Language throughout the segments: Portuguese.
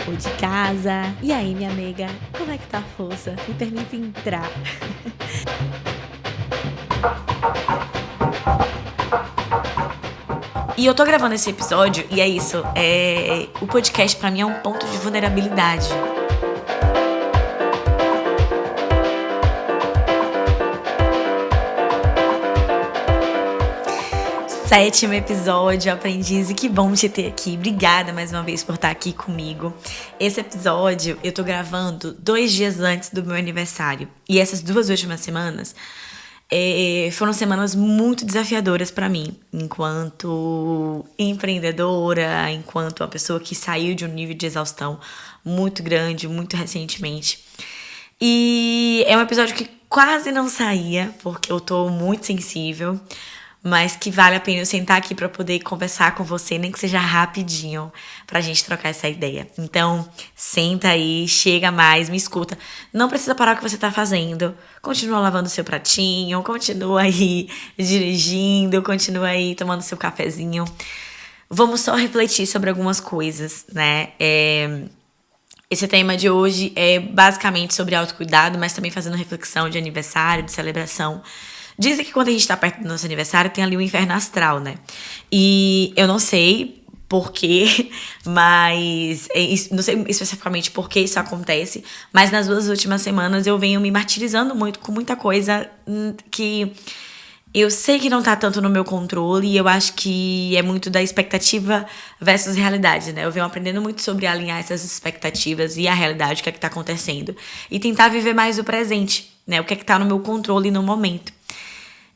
ou de casa. E aí, minha nega, como é que tá a força? Me permite entrar. E eu tô gravando esse episódio e é isso. O podcast pra mim é um ponto de vulnerabilidade. Sétimo episódio, aprendiz, e que bom te ter aqui. Obrigada mais uma vez por estar aqui comigo. Esse episódio eu tô gravando 2 dias antes do meu aniversário. E essas 2 últimas semanas foram semanas muito desafiadoras pra mim, enquanto empreendedora, enquanto uma pessoa que saiu de um nível de exaustão muito grande, muito recentemente. E é um episódio que quase não saía, porque eu tô muito sensível, mas que vale a pena eu sentar aqui pra poder conversar com você, nem que seja rapidinho, pra gente trocar essa ideia. Então, senta aí, chega mais, me escuta. Não precisa parar o que você tá fazendo. Continua lavando seu pratinho, continua aí dirigindo, continua aí tomando seu cafezinho. Vamos só refletir sobre algumas coisas, né? Esse tema de hoje é basicamente sobre autocuidado, mas também fazendo reflexão de aniversário, de celebração. Dizem que quando a gente tá perto do nosso aniversário tem ali um inferno astral, né? E eu não sei por quê, mas não sei especificamente por que isso acontece, mas nas 2 últimas semanas eu venho me martirizando muito com muita coisa que eu sei que não tá tanto no meu controle e eu acho que é muito da expectativa versus realidade, né? Eu venho aprendendo muito sobre alinhar essas expectativas e a realidade, o que é que tá acontecendo. E tentar viver mais o presente, né? O que é que tá no meu controle no momento.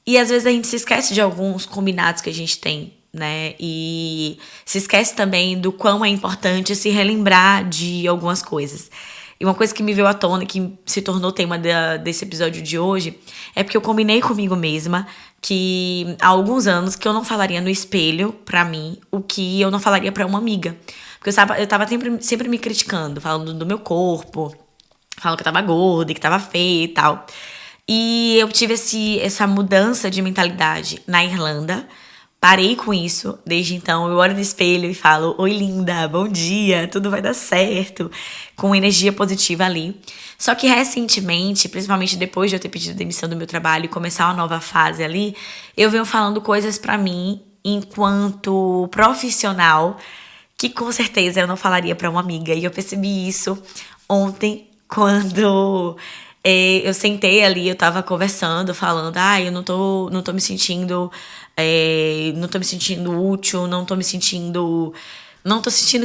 E às vezes a gente se esquece de alguns combinados que a gente tem, né? E se esquece também do quão é importante se relembrar de algumas coisas. E uma coisa que me veio à tona, que se tornou tema desse episódio de hoje, é porque eu combinei comigo mesma que há alguns anos que eu não falaria no espelho, pra mim, o que eu não falaria pra uma amiga. Porque eu tava sempre me criticando, falando do meu corpo, falando que eu tava gorda, que tava feia e tal. E eu tive essa mudança de mentalidade na Irlanda. Parei com isso. Desde então, eu olho no espelho e falo: Oi, linda, bom dia, tudo vai dar certo. Com energia positiva ali. Só que recentemente, principalmente depois de eu ter pedido demissão do meu trabalho e começar uma nova fase ali, eu venho falando coisas pra mim, enquanto profissional, que com certeza eu não falaria pra uma amiga. E eu percebi isso ontem, quando eu sentei ali, eu tava conversando, falando, eu não tô me sentindo, não tô me sentindo útil, não tô sentindo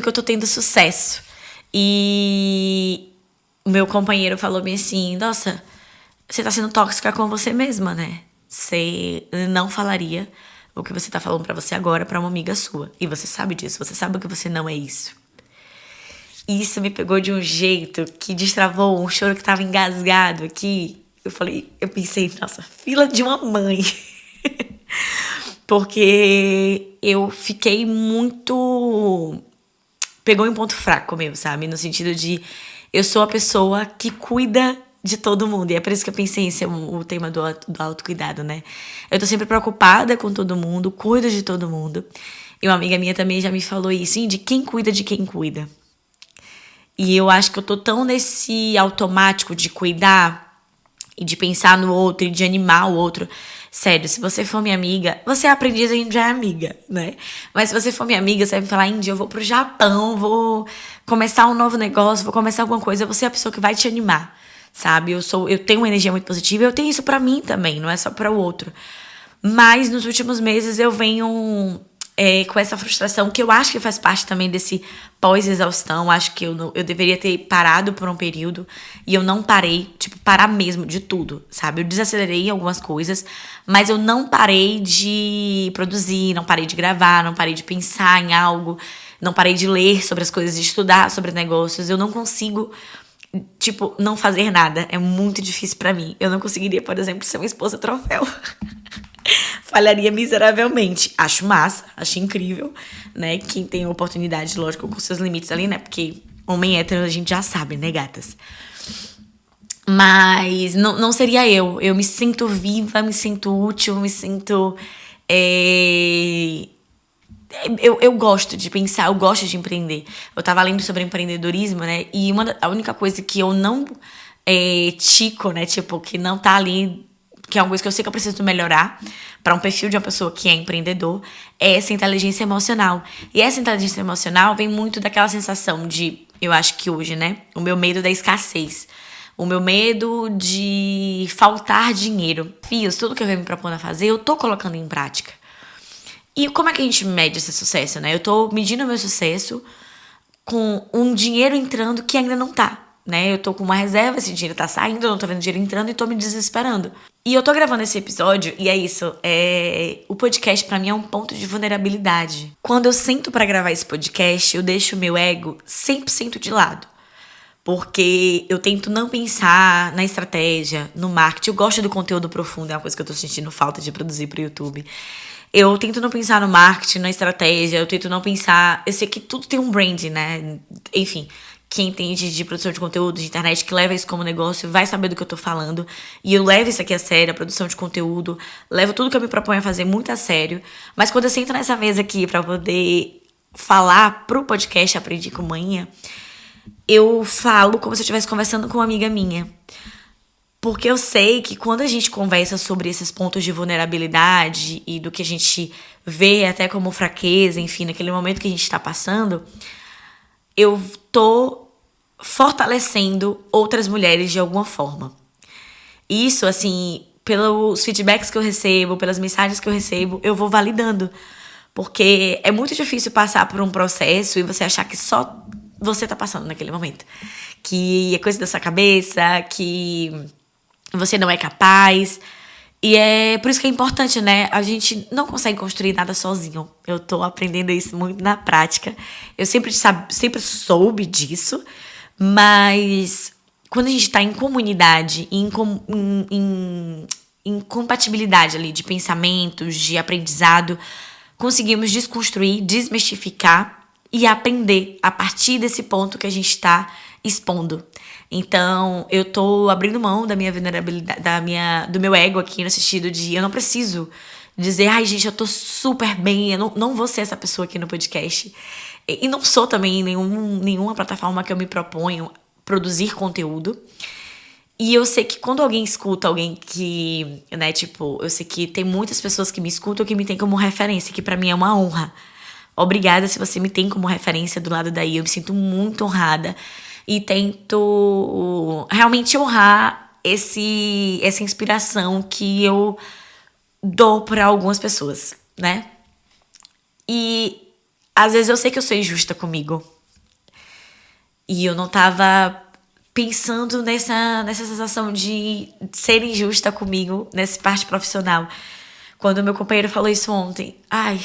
que eu tô tendo sucesso. E o meu companheiro falou bem assim, nossa, você tá sendo tóxica com você mesma, né? Você não falaria o que você tá falando pra você agora pra uma amiga sua. E você sabe disso, você sabe que você não é isso. E isso me pegou de um jeito que destravou um choro que tava engasgado aqui. Eu pensei, nossa, fila de uma mãe. Porque eu fiquei muito... Pegou em ponto fraco meu, sabe? No sentido de... Eu sou a pessoa que cuida de todo mundo. E é por isso que eu pensei em ser o tema do autocuidado, né? Eu tô sempre preocupada com todo mundo, cuido de todo mundo. E uma amiga minha também já me falou isso, de quem cuida de quem cuida. E eu acho que eu tô tão nesse automático de cuidar e de pensar no outro e de animar o outro. Sério, se você for minha amiga, você é aprendiz, a gente já é amiga, né? Mas se você for minha amiga, você vai me falar, Índia, eu vou pro Japão, vou começar um novo negócio, vou começar alguma coisa, você é a pessoa que vai te animar, sabe? Eu tenho uma energia muito positiva e eu tenho isso pra mim também, não é só para o outro. Mas nos últimos meses eu venho com essa frustração, que eu acho que faz parte também desse pós-exaustão. Acho que eu deveria ter parado por um período e eu não parei, tipo, parar mesmo de tudo, sabe? Eu desacelerei algumas coisas, mas eu não parei de produzir, não parei de gravar, não parei de pensar em algo, não parei de ler sobre as coisas, de estudar sobre negócios. Eu não consigo, tipo, não fazer nada. É muito difícil pra mim. Eu não conseguiria, por exemplo, ser uma esposa troféu. Falharia miseravelmente. Acho massa, acho incrível, né? Quem tem oportunidade, lógico, com seus limites ali, né? Porque homem hétero a gente já sabe, né, gatas? Mas não seria eu. Eu me sinto viva, me sinto útil, me sinto eu gosto de pensar, eu gosto de empreender. Eu tava lendo sobre empreendedorismo, né? E a única coisa que eu não tico, né? Tipo, que não tá ali, que é uma coisa que eu sei que eu preciso melhorar para um perfil de uma pessoa que é empreendedor, é essa inteligência emocional. E essa inteligência emocional vem muito daquela sensação de, eu acho que hoje, né? O meu medo da escassez. O meu medo de faltar dinheiro. Fios, tudo que eu venho me propondo a fazer, eu tô colocando em prática. E como é que a gente mede esse sucesso, né? Eu tô medindo o meu sucesso com um dinheiro entrando que ainda não tá, né? Eu tô com uma reserva, esse dinheiro tá saindo, eu não tô vendo dinheiro entrando e tô me desesperando. E eu tô gravando esse episódio e é isso. O podcast pra mim é um ponto de vulnerabilidade. Quando eu sento pra gravar esse podcast, eu deixo o meu ego 100% de lado. Porque eu tento não pensar na estratégia, no marketing. Eu gosto do conteúdo profundo, é uma coisa que eu tô sentindo falta de produzir pro YouTube. Eu tento não pensar no marketing, na estratégia, eu tento não pensar... Eu sei que tudo tem um brand, né? Enfim, quem entende de produção de conteúdo, de internet, que leva isso como negócio, vai saber do que eu tô falando. E eu levo isso aqui a sério, a produção de conteúdo. Levo tudo que eu me proponho a fazer muito a sério. Mas quando eu sento nessa mesa aqui pra poder falar pro podcast Aprendi com Manhã, eu falo como se eu estivesse conversando com uma amiga minha. Porque eu sei que quando a gente conversa sobre esses pontos de vulnerabilidade e do que a gente vê até como fraqueza, enfim, naquele momento que a gente tá passando, eu tô fortalecendo outras mulheres de alguma forma. Isso, assim, pelos feedbacks que eu recebo, pelas mensagens que eu recebo, eu vou validando. Porque é muito difícil passar por um processo e você achar que só você tá passando naquele momento. Que é coisa da sua cabeça, que você não é capaz. E é por isso que é importante, né? A gente não consegue construir nada sozinho. Eu tô aprendendo isso muito na prática. Eu sempre soube disso. Mas quando a gente tá em comunidade, em compatibilidade ali de pensamentos, de aprendizado, conseguimos desconstruir, desmistificar e aprender a partir desse ponto que a gente tá expondo. Então, eu tô abrindo mão da minha vulnerabilidade, do meu ego aqui, no sentido de eu não preciso dizer, ai, gente, eu tô super bem, eu não vou ser essa pessoa aqui no podcast. E não sou também em nenhuma plataforma que eu me proponho produzir conteúdo. E eu sei que quando alguém escuta alguém que, né, tipo, eu sei que tem muitas pessoas que me escutam que me tem como referência, que pra mim é uma honra. Obrigada se você me tem como referência do lado daí, eu me sinto muito honrada. E tento realmente honrar essa inspiração que eu dou para algumas pessoas, né? E às vezes eu sei que eu sou injusta comigo. E eu não tava pensando nessa sensação de ser injusta comigo nessa parte profissional. Quando meu companheiro falou isso ontem, ai,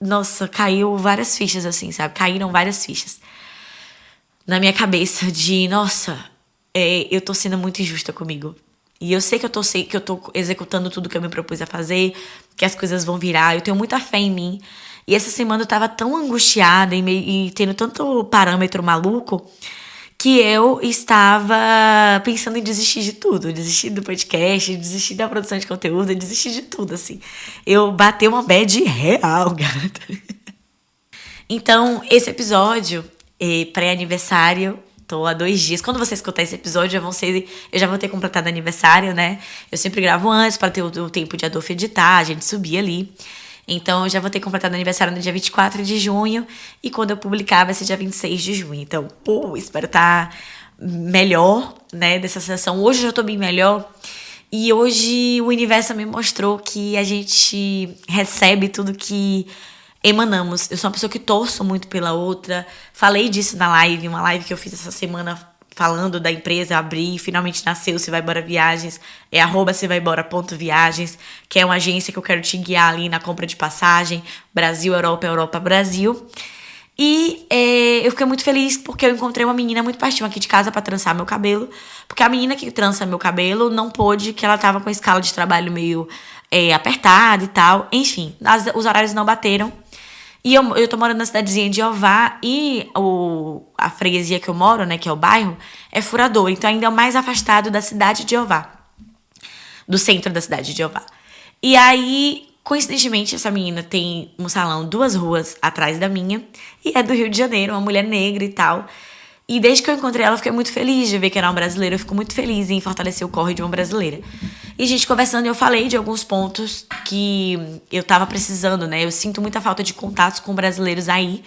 nossa, caiu várias fichas assim, sabe? Caíram várias fichas na minha cabeça de, nossa, eu tô sendo muito injusta comigo. E eu sei que eu tô executando tudo que eu me propus a fazer, que as coisas vão virar, eu tenho muita fé em mim. E essa semana eu tava tão angustiada e tendo tanto parâmetro maluco que eu estava pensando em desistir de tudo. Desistir do podcast, desistir da produção de conteúdo, desistir de tudo, assim. Eu batei uma bad real, gata. Então, esse episódio pré-aniversário, tô há 2 dias. Quando você escutar esse episódio, eu já vou ter completado aniversário, né? Eu sempre gravo antes para ter o tempo de Adolfo editar, a gente subir ali. Então, eu já vou ter completado aniversário no dia 24 de junho. E quando eu publicar, vai ser dia 26 de junho. Então, espero estar melhor, né, dessa sessão. Hoje eu já tô bem melhor. E hoje o universo me mostrou que a gente recebe tudo que emanamos. Eu sou uma pessoa que torço muito pela outra. Falei disso na live, uma live que eu fiz essa semana falando da empresa, abri, finalmente nasceu Se Vai Embora Viagens, é @sevaembora.viagens, que é uma agência que eu quero te guiar ali na compra de passagem, Brasil, Europa, Europa, Brasil. E eu fiquei muito feliz porque eu encontrei uma menina muito pertinho aqui de casa pra trançar meu cabelo, porque a menina que trança meu cabelo não pôde, que ela tava com a escala de trabalho meio apertada e tal, enfim, os horários não bateram. E eu tô morando na cidadezinha de Jeová e a freguesia que eu moro, né, que é o bairro, é Furador. Então ainda é o mais afastado da cidade de Jeová. Do centro da cidade de Jeová. E aí Coincidentemente, essa menina tem um salão 2 ruas atrás da minha e é do Rio de Janeiro, uma mulher negra e tal. E desde que eu encontrei ela, eu fiquei muito feliz de ver que era uma brasileira. Eu fico muito feliz em fortalecer o corre de uma brasileira. E a gente conversando, eu falei de alguns pontos que eu tava precisando, né? Eu sinto muita falta de contatos com brasileiros aí,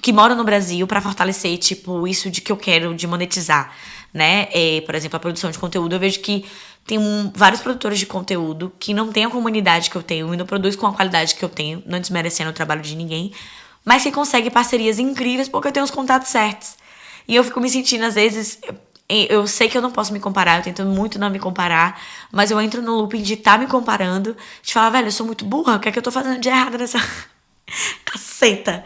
que moram no Brasil, pra fortalecer, tipo, isso de que eu quero, de monetizar, né? Por exemplo, a produção de conteúdo. Eu vejo que tem vários produtores de conteúdo que não têm a comunidade que eu tenho e não produz com a qualidade que eu tenho, não desmerecendo o trabalho de ninguém, mas que conseguem parcerias incríveis porque eu tenho os contatos certos. E eu fico me sentindo, às vezes, eu sei que eu não posso me comparar, eu tento muito não me comparar, mas eu entro no looping de estar me comparando, de falar, velho, eu sou muito burra, o que é que eu tô fazendo de errado nessa caceta?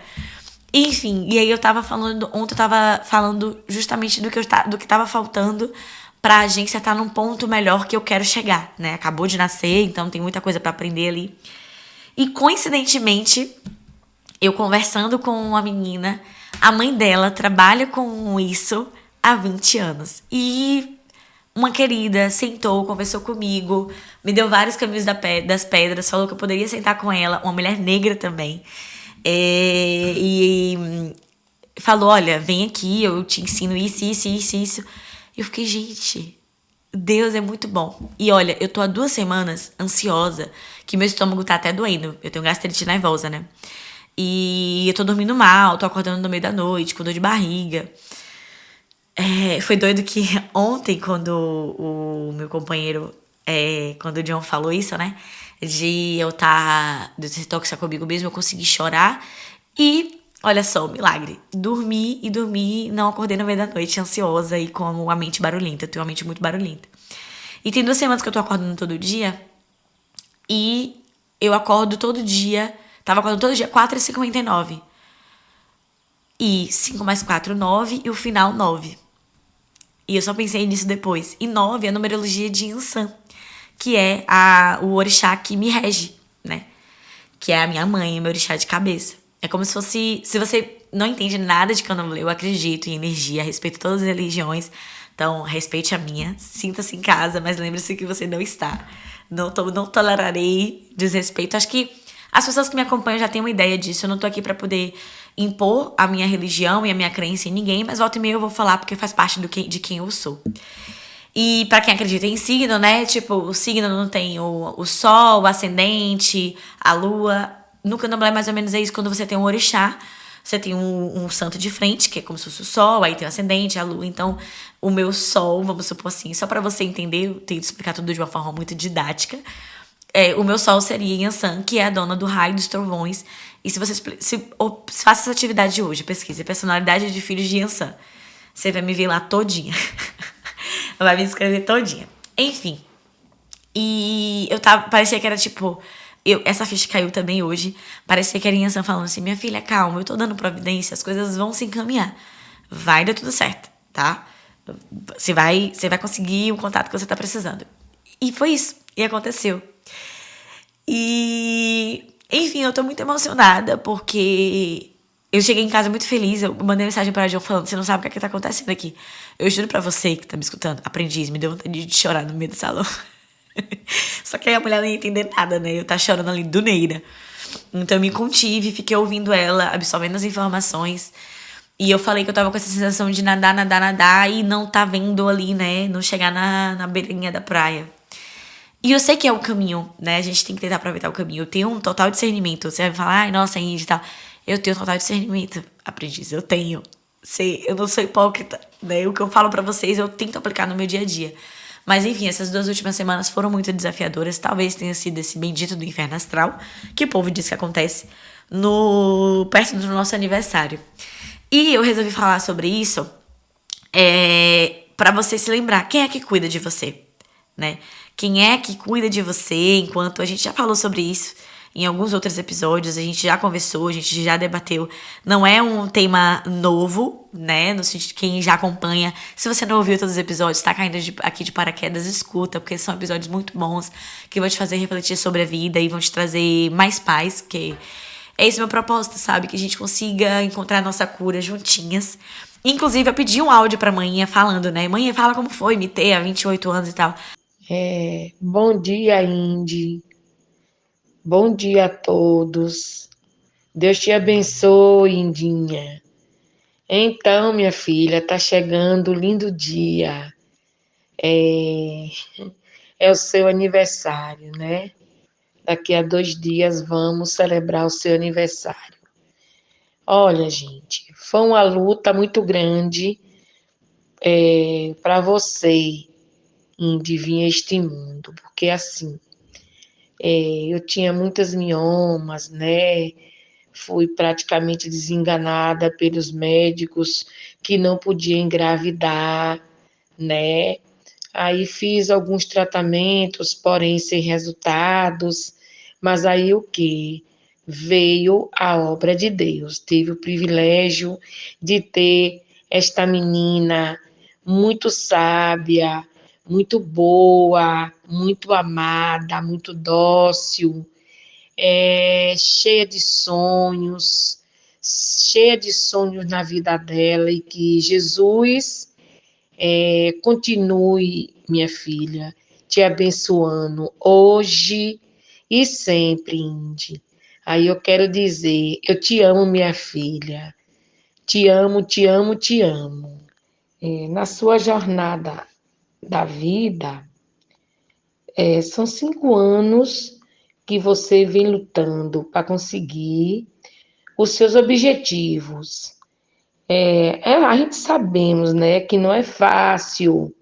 Enfim, e aí ontem eu tava falando justamente do que tava faltando pra agência estar num ponto melhor que eu quero chegar, né? Acabou de nascer, então tem muita coisa pra aprender ali. E coincidentemente, eu conversando com uma menina, a mãe dela trabalha com isso há 20 anos. E uma querida sentou, conversou comigo, me deu vários caminhos das pedras, falou que eu poderia sentar com ela, uma mulher negra também. E falou, olha, vem aqui, eu te ensino isso, isso, isso, isso. E eu fiquei, gente, Deus é muito bom. E olha, eu tô há 2 semanas ansiosa, que meu estômago tá até doendo. Eu tenho gastrite nervosa, né? E eu tô dormindo mal, tô acordando no meio da noite, com dor de barriga. Foi doido que ontem, quando o meu companheiro, quando o John falou isso, né? De se toxar comigo mesmo, eu consegui chorar. E, olha só, milagre. Dormi, não acordei no meio da noite, ansiosa e com a mente barulhenta. Eu tenho uma mente muito barulhenta. E tem 2 semanas que eu tô acordando todo dia. E eu acordo todo dia. Tava acordando todo dia 4h59. E 5 mais 4, 9. E o final, 9. E eu só pensei nisso depois. E 9 é a numerologia de Yansan, que é o orixá que me rege, né? Que é a minha mãe, meu orixá de cabeça. É como se fosse... Se você não entende nada de candomblé, eu acredito em energia, respeito todas as religiões. Então, respeite a minha. Sinta-se em casa, mas lembre-se que você não está. Não tolerarei desrespeito. Acho que as pessoas que me acompanham já têm uma ideia disso. Eu não tô aqui pra poder impor a minha religião e a minha crença em ninguém, mas volta e meia eu vou falar porque faz parte de quem eu sou. E pra quem acredita em signo, né? Tipo, o signo não tem o sol, o ascendente, a lua. No candomblé, mais ou menos é isso. Quando você tem um orixá, você tem um santo de frente, que é como se fosse o sol, aí tem o ascendente, a lua. Então, o meu sol, vamos supor assim, só pra você entender, eu tenho que explicar tudo de uma forma muito didática. O meu sol seria Yansan, que é a dona do raio dos trovões. E se você faça essa atividade de hoje, pesquise personalidade de filhos de Yansan, você vai me ver lá todinha. Vai me escrever todinha. Enfim. E parecia que era tipo... essa ficha caiu também hoje. Parecia que era Yansan falando assim, minha filha, calma, eu tô dando providência, as coisas vão se encaminhar. Vai dar tudo certo, tá? Você vai conseguir o contato que você tá precisando. E foi isso. E aconteceu. E... Enfim, eu tô muito emocionada, porque eu cheguei em casa muito feliz. Eu mandei mensagem pra João falando, você não sabe o que tá acontecendo aqui. Eu juro pra você que tá me escutando, aprendiz, me deu vontade de chorar no meio do salão. Só que aí a mulher não ia entender nada, né? Eu tava chorando ali do Neira. Então eu me contive, fiquei ouvindo ela, absorvendo as informações. E eu falei que eu tava com essa sensação de nadar e não tá vendo ali, né? Não chegar na beirinha da praia. E eu sei que é o caminho, né? A gente tem que tentar aproveitar o caminho. Eu tenho um total discernimento. Você vai falar, ai, nossa, Indy e tal. Eu tenho total discernimento, aprendiz. Eu tenho. Eu não sou hipócrita, né? O que eu falo pra vocês, eu tento aplicar no meu dia a dia. Mas, enfim, essas 2 últimas semanas foram muito desafiadoras. Talvez tenha sido esse bendito do inferno astral, que o povo diz que acontece perto do nosso aniversário. E eu resolvi falar sobre isso pra você se lembrar. Quem é que cuida de você, né? Quem é que cuida de você enquanto... A gente já falou sobre isso em alguns outros episódios, a gente já conversou, a gente já debateu. Não é um tema novo, né? No sentido de quem já acompanha. Se você não ouviu todos os episódios, tá caindo aqui de paraquedas, escuta, porque são episódios muito bons, que vão te fazer refletir sobre a vida e vão te trazer mais paz, porque é esse meu propósito, sabe? Que a gente consiga encontrar a nossa cura juntinhas. Inclusive, eu pedi um áudio pra manhã falando, né? Mãe, fala como foi me ter há 28 anos e tal. Bom dia, Indy. Bom dia a todos. Deus te abençoe, Indinha. Então, minha filha, tá chegando o lindo dia. É, é o seu aniversário, né? Daqui a 2 dias vamos celebrar o seu aniversário. Olha, gente, foi uma luta muito grande para você, Indy, vir a este mundo, porque assim, eu tinha muitas miomas, né? Fui praticamente desenganada pelos médicos que não podia engravidar, né? Aí fiz alguns tratamentos, porém sem resultados. Mas aí o que? Veio a obra de Deus. Tive o privilégio de ter esta menina muito sábia, muito boa, muito amada, muito dócil, cheia de sonhos na vida dela, e que Jesus continue, minha filha, te abençoando hoje e sempre, Indy. Aí eu quero dizer, eu te amo, minha filha. Te amo, te amo, te amo. Na sua jornada da vida, são 5 anos que você vem lutando para conseguir os seus objetivos. A gente sabemos, né, que não é fácil,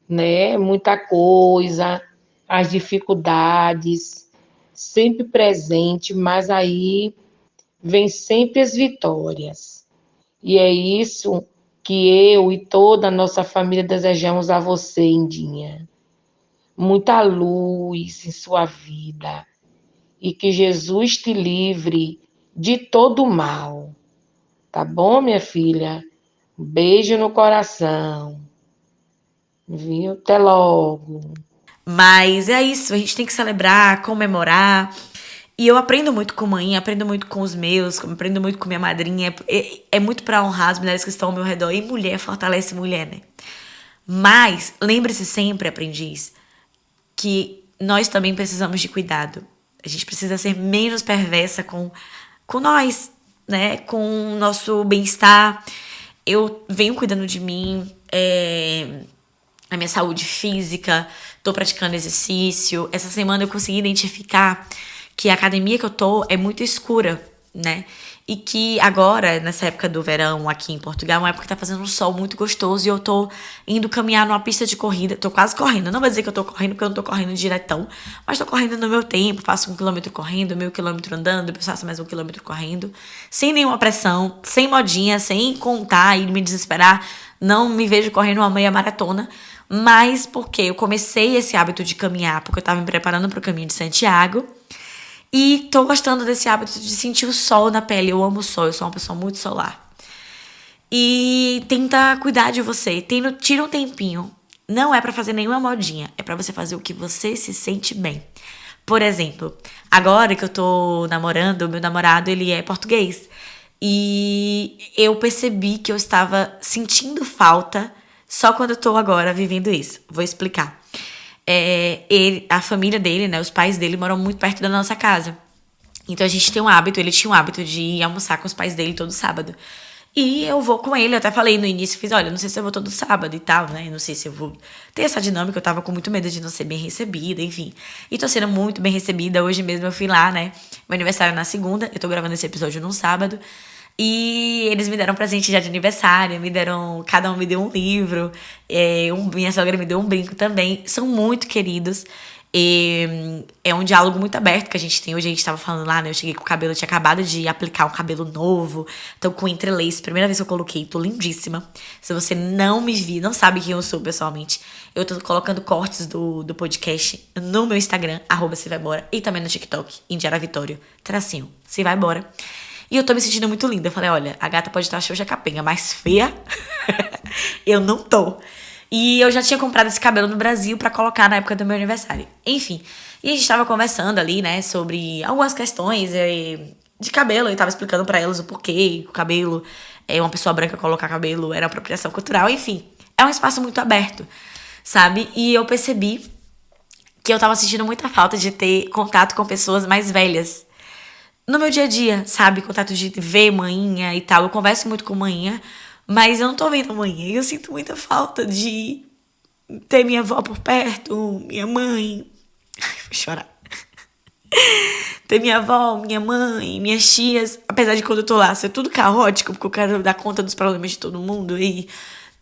né? Muita coisa, as dificuldades sempre presente, mas aí vem sempre as vitórias. E é isso que eu e toda a nossa família desejamos a você, Indinha. Muita luz em sua vida e que Jesus te livre de todo o mal. Tá bom, minha filha? Um beijo no coração. Viu? Até logo. Mas é isso, a gente tem que celebrar, comemorar. E eu aprendo muito com mãe, aprendo muito com os meus, aprendo muito com minha madrinha. É muito pra honrar as mulheres que estão ao meu redor. E mulher fortalece mulher, né? Mas lembre-se sempre, aprendiz, que nós também precisamos de cuidado. A gente precisa ser menos perversa com nós, né? Com o nosso bem-estar. Eu venho cuidando de mim, a minha saúde física, tô praticando exercício. Essa semana eu consegui identificar que a academia que eu tô é muito escura, né? E que agora, nessa época do verão aqui em Portugal, é uma época que tá fazendo um sol muito gostoso e eu tô indo caminhar numa pista de corrida. Tô quase correndo. Não vou dizer que eu tô correndo, porque eu não tô correndo diretão, mas tô correndo no meu tempo. Faço 1 quilômetro correndo, meio quilômetro andando, depois faço mais 1 quilômetro correndo. Sem nenhuma pressão, sem modinha, sem contar e me desesperar. Não me vejo correndo uma meia maratona, mas porque eu comecei esse hábito de caminhar, porque eu tava me preparando pro caminho de Santiago. E tô gostando desse hábito de sentir o sol na pele. Eu amo o sol, eu sou uma pessoa muito solar. E tenta cuidar de você. Tira um tempinho. Não é pra fazer nenhuma modinha. É pra você fazer o que você se sente bem. Por exemplo, agora que eu tô namorando, o meu namorado, ele é português. E eu percebi que eu estava sentindo falta só quando eu tô agora vivendo isso. Vou explicar. A família dele, né, os pais dele moram muito perto da nossa casa. Então a gente tem um hábito, ele tinha um hábito de ir almoçar com os pais dele todo sábado. E eu vou com ele, eu até falei no início, fiz, olha, não sei se eu vou todo sábado e tal, né? Não sei se eu vou ter essa dinâmica, eu tava com muito medo de não ser bem recebida, enfim. E tô sendo muito bem recebida, hoje mesmo eu fui lá, né? Meu aniversário é na segunda, eu tô gravando esse episódio num sábado. E eles me deram presente já de aniversário, cada um me deu um livro, minha sogra me deu um brinco também. São muito queridos. É um diálogo muito aberto que a gente tem. Hoje a gente tava falando lá, né? Eu cheguei com o cabelo, eu tinha acabado de aplicar um cabelo novo. Então, com entrelace, primeira vez que eu coloquei, tô lindíssima. Se você não me viu, não sabe quem eu sou pessoalmente, eu tô colocando cortes do podcast no meu Instagram, @se vai embora, e também no TikTok, Indiara Vitório, tracinho, se vai embora. E eu tô me sentindo muito linda. Eu falei, olha, a gata pode estar xoxa capenga, mas feia, eu não tô. E eu já tinha comprado esse cabelo no Brasil pra colocar na época do meu aniversário. Enfim, e a gente tava conversando ali, né, sobre algumas questões de cabelo. E tava explicando pra elas o porquê o cabelo, uma pessoa branca colocar cabelo era apropriação cultural. Enfim, é um espaço muito aberto, sabe? E eu percebi que eu tava sentindo muita falta de ter contato com pessoas mais velhas. No meu dia a dia, sabe? Contato de ver manhinha e tal. Eu converso muito com manhinha, mas eu não tô vendo manhinha. E eu sinto muita falta de ter minha avó por perto, minha mãe. Ai, vou chorar. Ter minha avó, minha mãe, minhas tias. Apesar de quando eu tô lá ser tudo caótico, porque eu quero dar conta dos problemas de todo mundo e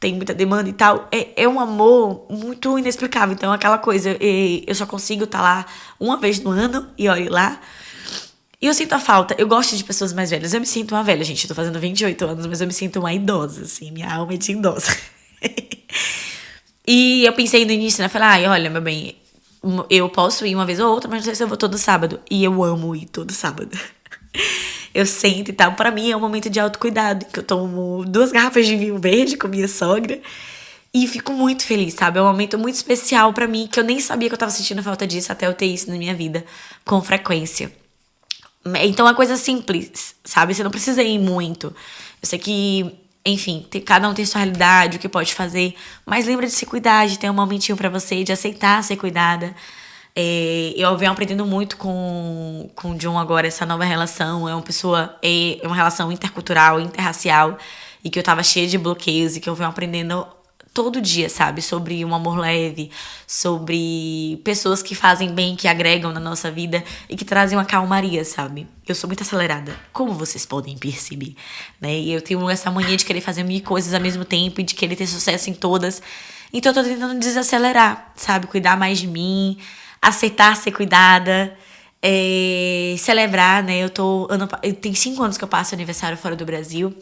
tem muita demanda e tal. É um amor muito inexplicável. Então, aquela coisa, eu só consigo estar lá uma vez no ano e olhe lá. E eu sinto a falta. Eu gosto de pessoas mais velhas. Eu me sinto uma velha, gente. Eu tô fazendo 28 anos, mas eu me sinto uma idosa, assim. Minha alma é de idosa. E eu pensei no início, né? Falei, ai, olha, meu bem, eu posso ir uma vez ou outra, mas não sei se eu vou todo sábado. E eu amo ir todo sábado. Eu sento e tal. Pra mim é um momento de autocuidado, que eu tomo 2 garrafas de vinho verde com minha sogra. E fico muito feliz, sabe? É um momento muito especial pra mim, que eu nem sabia que eu tava sentindo falta disso até eu ter isso na minha vida com frequência. Então é coisa simples, sabe? Você não precisa ir muito. Eu sei que, enfim, cada um tem sua realidade, o que pode fazer. Mas lembra de se cuidar, de ter um momentinho pra você, de aceitar ser cuidada. Eu venho aprendendo muito com o John agora, essa nova relação. É uma relação intercultural, interracial. E que eu tava cheia de bloqueios e que eu venho aprendendo todo dia, sabe? Sobre um amor leve, sobre pessoas que fazem bem, que agregam na nossa vida e que trazem uma calmaria, sabe? Eu sou muito acelerada, como vocês podem perceber, né? E eu tenho essa mania de querer fazer 1000 coisas ao mesmo tempo e de querer ter sucesso em todas. Então eu tô tentando desacelerar, sabe? Cuidar mais de mim, aceitar ser cuidada, celebrar, né? Tem 5 anos que eu passo aniversário fora do Brasil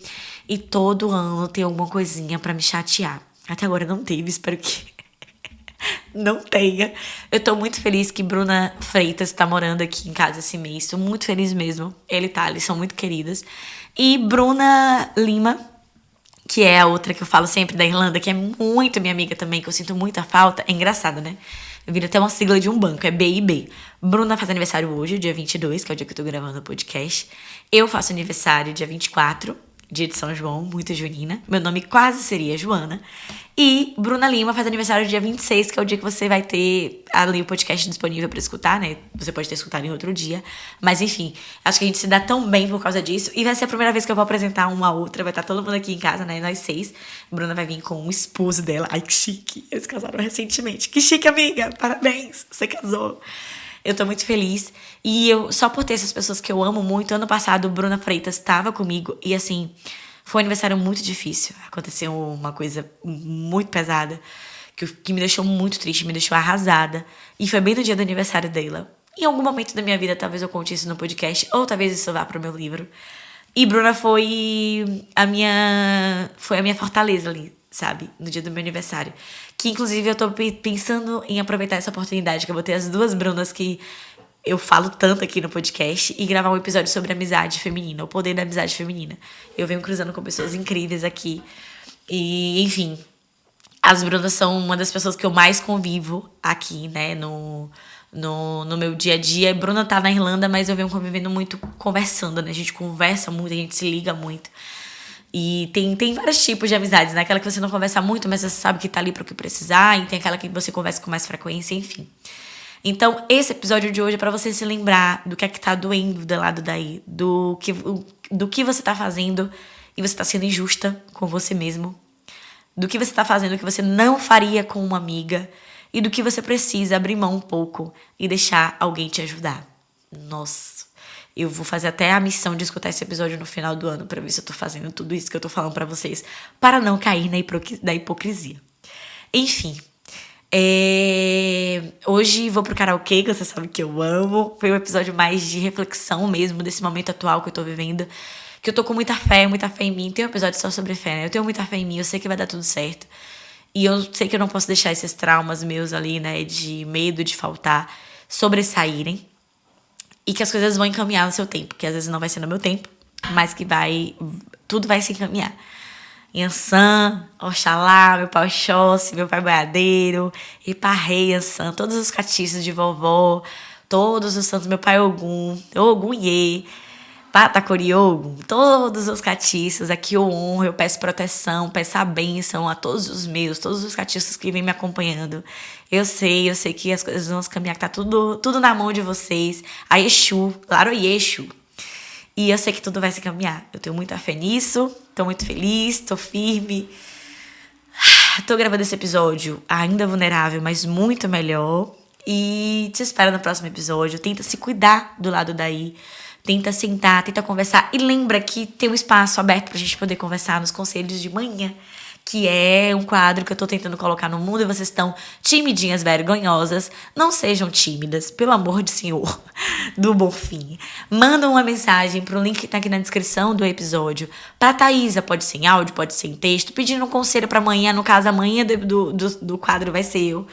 e todo ano tem alguma coisinha pra me chatear. Até agora não teve, espero que não tenha. Eu tô muito feliz que Bruna Freitas tá morando aqui em casa esse mês. Tô muito feliz mesmo. Eles são muito queridas. E Bruna Lima, que é a outra que eu falo sempre da Irlanda, que é muito minha amiga também, que eu sinto muita falta. É engraçado, né? Eu viro até uma sigla de um banco, é BIB. Bruna faz aniversário hoje, dia 22, que é o dia que eu tô gravando o podcast. Eu faço aniversário dia 24, dia de São João, muito junina. Meu nome quase seria Joana. E Bruna Lima faz aniversário dia 26, que é o dia que você vai ter ali o podcast disponível pra escutar, né? Você pode ter escutado em outro dia. Mas enfim, acho que a gente se dá tão bem por causa disso. E vai ser a primeira vez que eu vou apresentar uma outra. Vai estar todo mundo aqui em casa, né? Nós 6. Bruna vai vir com o esposo dela. Ai, que chique. Eles casaram recentemente. Que chique, amiga. Parabéns. Você casou. Eu tô muito feliz. E só por ter essas pessoas que eu amo muito, ano passado, Bruna Freitas estava comigo. E assim, foi um aniversário muito difícil. Aconteceu uma coisa muito pesada, que me deixou muito triste, me deixou arrasada. E foi bem no dia do aniversário dela. Em algum momento da minha vida, talvez eu conte isso no podcast, ou talvez isso vá pro meu livro. E Bruna foi a minha fortaleza ali, sabe? No dia do meu aniversário. Que, inclusive, eu tô pensando em aproveitar essa oportunidade, que eu vou ter as 2 Brunas que eu falo tanto aqui no podcast, e gravar um episódio sobre amizade feminina, o poder da amizade feminina. Eu venho cruzando com pessoas incríveis aqui. E, enfim, as Brunas são uma das pessoas que eu mais convivo aqui, né, no meu dia a dia. A Bruna tá na Irlanda, mas eu venho convivendo muito, conversando, né? A gente conversa muito, a gente se liga muito. E tem vários tipos de amizades, né? Aquela que você não conversa muito, mas você sabe que tá ali pro que precisar. E tem aquela que você conversa com mais frequência, enfim. Então, esse episódio de hoje é pra você se lembrar do que é que tá doendo do lado daí. Do que você tá fazendo e você tá sendo injusta com você mesmo. Do que você tá fazendo que você não faria com uma amiga. E do que você precisa abrir mão um pouco e deixar alguém te ajudar. Nossa, eu vou fazer até a missão de escutar esse episódio no final do ano pra ver se eu tô fazendo tudo isso que eu tô falando pra vocês, para não cair na hipocrisia. Enfim, hoje vou pro karaokê, que você sabe que eu amo. Foi um episódio mais de reflexão mesmo desse momento atual que eu tô vivendo, que eu tô com muita fé em mim. Tem um episódio só sobre fé, né? Eu tenho muita fé em mim, eu sei que vai dar tudo certo. E eu sei que eu não posso deixar esses traumas meus ali, né, de medo de faltar, sobressaírem. E que as coisas vão encaminhar no seu tempo, que às vezes não vai ser no meu tempo, mas que tudo vai se encaminhar. Yansan, Oxalá, meu pai Oxóssi, meu pai boiadeiro, Iparrei, Yansan, todos os catiços de vovó, todos os santos, meu pai Ogum, Ogum Iê, Patacoriô, todos os catiços, aqui eu honro, eu peço proteção, peço a bênção a todos os catiços que vêm me acompanhando. Eu sei que as coisas vão caminhar, que tá tudo na mão de vocês. A Exu, claro, a Exu. E eu sei que tudo vai se caminhar. Eu tenho muita fé nisso, tô muito feliz, tô firme. Tô gravando esse episódio ainda vulnerável, mas muito melhor. E te espero no próximo episódio. Tenta se cuidar do lado daí. Tenta sentar, tenta conversar. E lembra que tem um espaço aberto pra gente poder conversar nos conselhos de manhã, que é um quadro que eu tô tentando colocar no mundo e vocês estão timidinhas, vergonhosas. Não sejam tímidas, pelo amor de Senhor, do Bonfim. Manda uma mensagem pro link que tá aqui na descrição do episódio. Pra Thaísa, pode ser em áudio, pode ser em texto, pedindo um conselho pra amanhã. No caso, amanhã do quadro vai ser eu.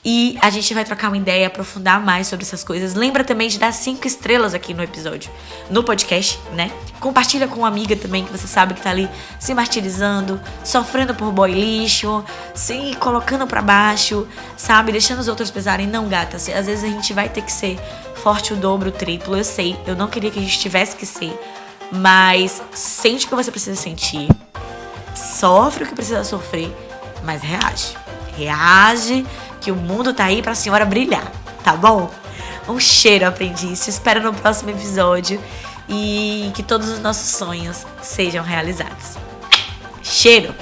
E a gente vai trocar uma ideia, aprofundar mais sobre essas coisas. Lembra também de dar 5 estrelas aqui no episódio, no podcast, né? Compartilha com uma amiga também que você sabe que tá ali se martirizando, sofrendo por boy lixo, se colocando pra baixo, sabe? Deixando os outros pesarem. Não, gata, às vezes a gente vai ter que ser forte o dobro, o triplo. Eu sei, eu não queria que a gente tivesse que ser, mas sente o que você precisa sentir, sofre o que precisa sofrer, mas reage. Reage, que o mundo tá aí pra senhora brilhar, tá bom? Um cheiro, aprendiz. Te espero no próximo episódio e que todos os nossos sonhos sejam realizados. Cheiro!